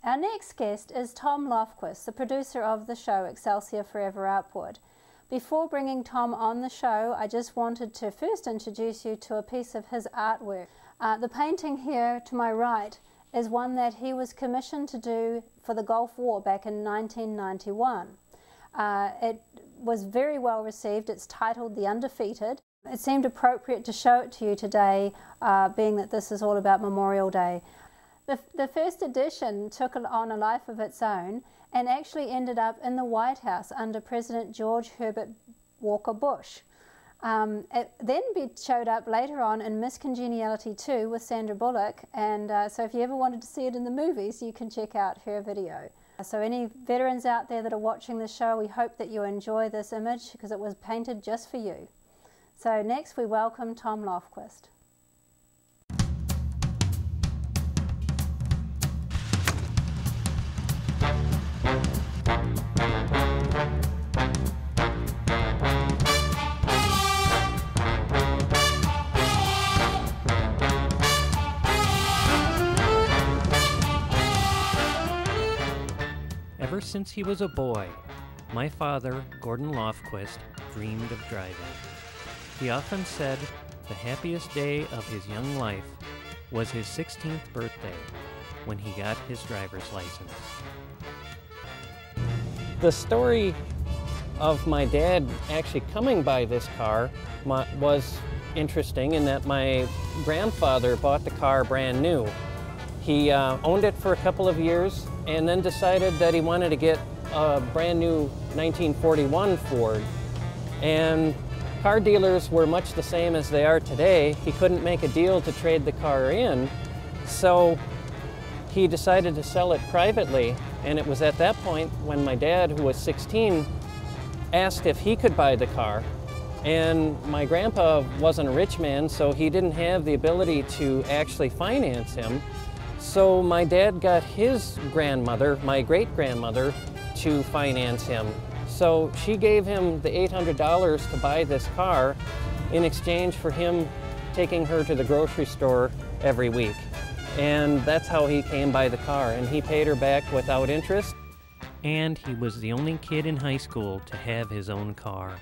Our next guest is Thom Lofquist, the producer of the show Excelsior Forever Outward. Before bringing Thom on the show, I just wanted to first introduce you to a piece of his artwork. The painting here to my right is one that he was commissioned to do for the Gulf War back in 1991. It was very well received. It's titled The Undefeated. It seemed appropriate to show it to you today, being that this is all about Memorial Day. The first edition took on a life of its own and actually ended up in the White House under President George Herbert Walker Bush. It then showed up later on in Miss Congeniality 2 with Sandra Bullock, and so if you ever wanted to see it in the movies, you can check out her video. So any veterans out there that are watching the show, we hope that you enjoy this image because it was painted just for you. So next we welcome Thom Lofquist. Ever since he was a boy, my father, Gordon Lofquist, dreamed of driving. He often said the happiest day of his young life was his 16th birthday, when he got his driver's license. The story of my dad actually coming by this car was interesting in that my grandfather bought the car brand new. He owned it for a couple of years and then decided that he wanted to get a brand new 1941 Ford. And car dealers were much the same as they are today. He couldn't make a deal to trade the car in, so he decided to sell it privately. And it was at that point when my dad, who was 16, asked if he could buy the car. And my grandpa wasn't a rich man, so he didn't have the ability to actually finance him. So my dad got his grandmother, my great-grandmother, to finance him. So she gave him the $800 to buy this car in exchange for him taking her to the grocery store every week. And that's how he came by the car, and he paid her back without interest. And he was the only kid in high school to have his own car.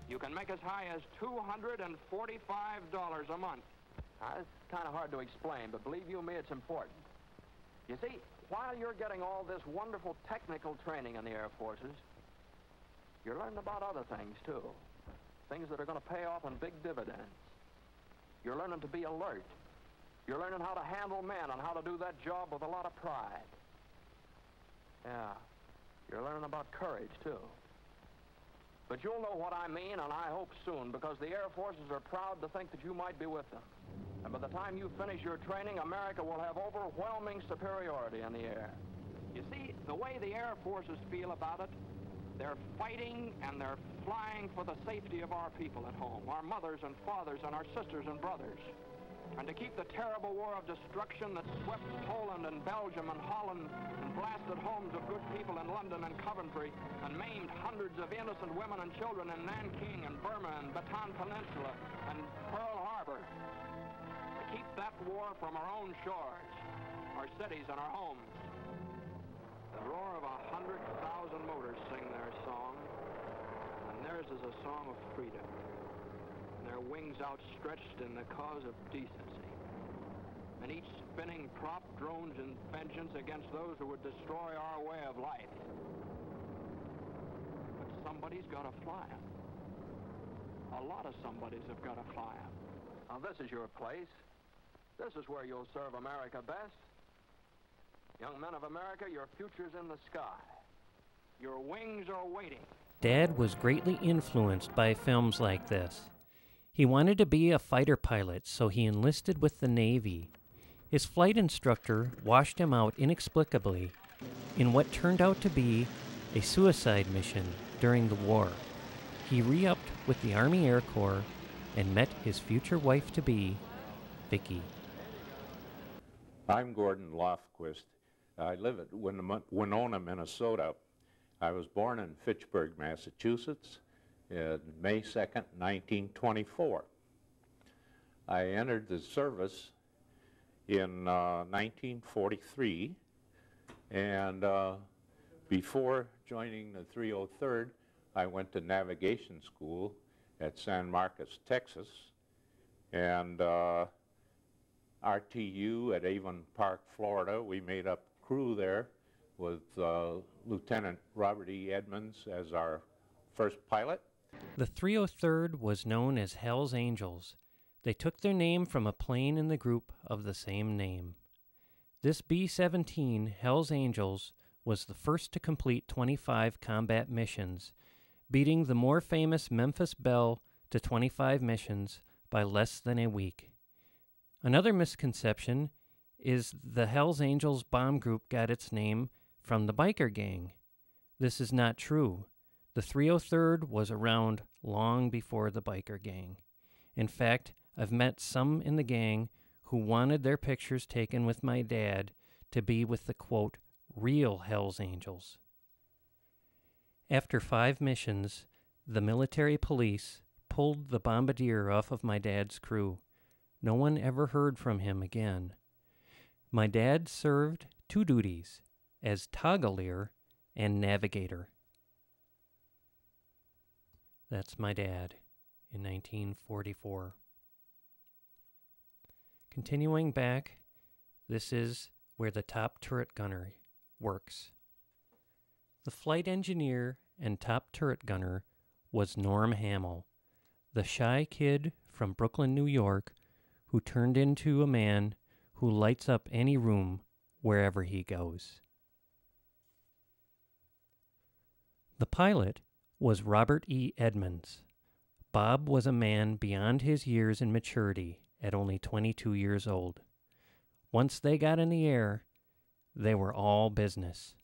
You can make as high as $245 a month. It's kind of hard to explain, but believe you me, it's important. You see, while you're getting all this wonderful technical training in the Air Forces, you're learning about other things, too. Things that are going to pay off in big dividends. You're learning to be alert. You're learning how to handle men and how to do that job with a lot of pride. Yeah, you're learning about courage, too. But you'll know what I mean, and I hope soon, because the Air Forces are proud to think that you might be with them. And by the time you finish your training, America will have overwhelming superiority in the air. You see, the way the Air Forces feel about it, they're fighting and they're flying for the safety of our people at home, our mothers and fathers and our sisters and brothers. And to keep the terrible war of destruction that swept Poland and Belgium and Holland and blasted homes of good people in London and Coventry and maimed hundreds of innocent women and children in Nanking and Burma and Bataan Peninsula and Pearl Harbor. To keep that war from our own shores, our cities and our homes. The roar of 100,000 motors sing their song, and theirs is a song of freedom. Their wings outstretched in the cause of decency. And each spinning prop drones in vengeance against those who would destroy our way of life. But somebody's got to fly them. A lot of somebodies have got to fly them. Now this is your place. This is where you'll serve America best. Young men of America, your future's in the sky. Your wings are waiting. Dad was greatly influenced by films like this. He wanted to be a fighter pilot, so he enlisted with the Navy. His flight instructor washed him out inexplicably in what turned out to be a suicide mission during the war. He re-upped with the Army Air Corps and met his future wife-to-be, Vicki. I'm Gordon Lofquist. I live at Winona, Minnesota. I was born in Fitchburg, Massachusetts, May 2nd, 1924. I entered the service in 1943 And before joining the 303rd, I went to navigation school at San Marcos, Texas, and RTU at Avon Park, Florida. We made up crew there with Lieutenant Robert E. Edmonds as our first pilot. The 303rd was known as Hell's Angels. They took their name from a plane in the group of the same name. This B-17 Hell's Angels was the first to complete 25 combat missions, beating the more famous Memphis Belle to 25 missions by less than a week. Another misconception is the Hell's Angels bomb group got its name from the biker gang. This is not true. The 303rd was around long before the biker gang. In fact, I've met some in the gang who wanted their pictures taken with my dad to be with the, quote, real Hell's Angels. After 5 missions, the military police pulled the bombardier off of my dad's crew. No one ever heard from him again. My dad served 2 duties, as toggleier and navigator. That's my dad in 1944. Continuing back, this is where the top turret gunner works. The flight engineer and top turret gunner was Norm Hamill, the shy kid from Brooklyn, New York, who turned into a man who lights up any room wherever he goes. The pilot was Robert E. Edmonds. Bob was a man beyond his years in maturity at only 22 years old. Once they got in the air, they were all business.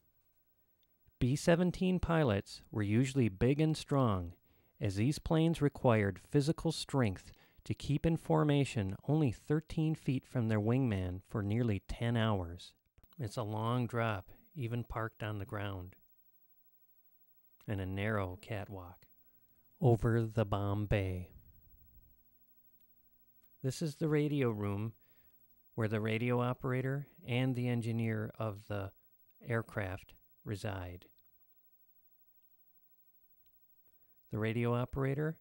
B-17 pilots were usually big and strong, as these planes required physical strength to keep in formation only 13 feet from their wingman for nearly 10 hours. It's a long drop, even parked on the ground, and a narrow catwalk over the bomb bay. This is the radio room where the radio operator and the engineer of the aircraft reside. The radio operator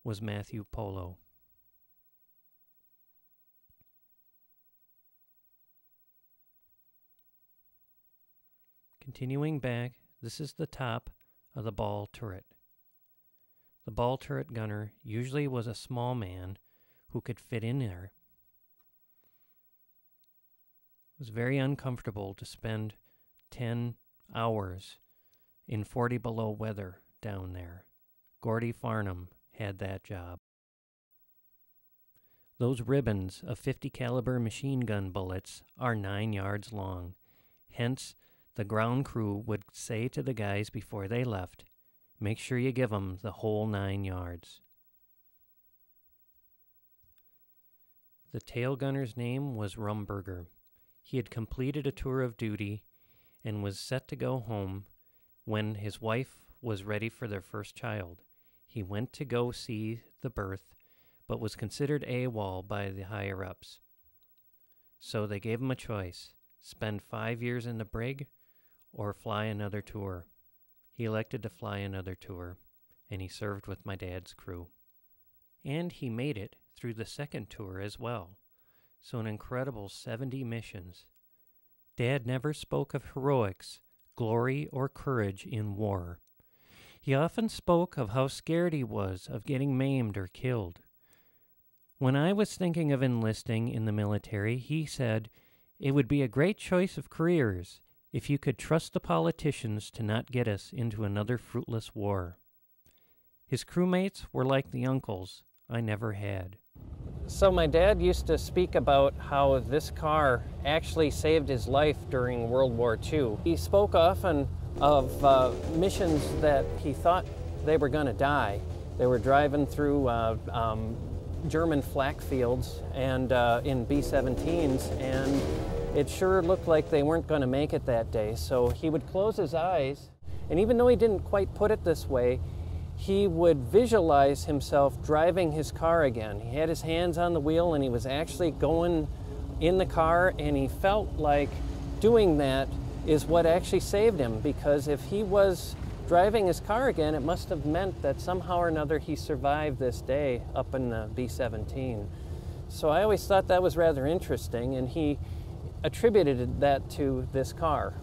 was Matthew Polo. Continuing back, this is the top of the ball turret. The ball turret gunner usually was a small man who could fit in there. It was very uncomfortable to spend 10 hours in 40 below weather down there. Gordy Farnham had that job. Those ribbons of 50 caliber machine gun bullets are 9 yards long. Hence, the ground crew would say to the guys before they left, make sure you give them the whole 9 yards. The tail gunner's name was Rumberger. He had completed a tour of duty and was set to go home when his wife was ready for their first child. He went to go see the birth, but was considered AWOL by the higher-ups. So they gave him a choice, spend 5 years in the brig or fly another tour. He elected to fly another tour, and he served with my dad's crew. And he made it through the second tour as well, so an incredible 70 missions. Dad never spoke of heroics, glory, or courage in war. He often spoke of how scared he was of getting maimed or killed. When I was thinking of enlisting in the military, he said, "It would be a great choice of careers if you could trust the politicians to not get us into another fruitless war." His crewmates were like the uncles I never had. So my dad used to speak about how this car actually saved his life during World War II. He spoke often of missions that he thought they were going to die. They were driving through German flak fields and in B-17s, and it sure looked like they weren't going to make it that day. So he would close his eyes, and even though he didn't quite put it this way, he would visualize himself driving his car again. He had his hands on the wheel and he was actually going in the car, and he felt like doing that is what actually saved him, because if he was driving his car again, it must have meant that somehow or another he survived this day up in the B-17. So I always thought that was rather interesting, and he attributed that to this car.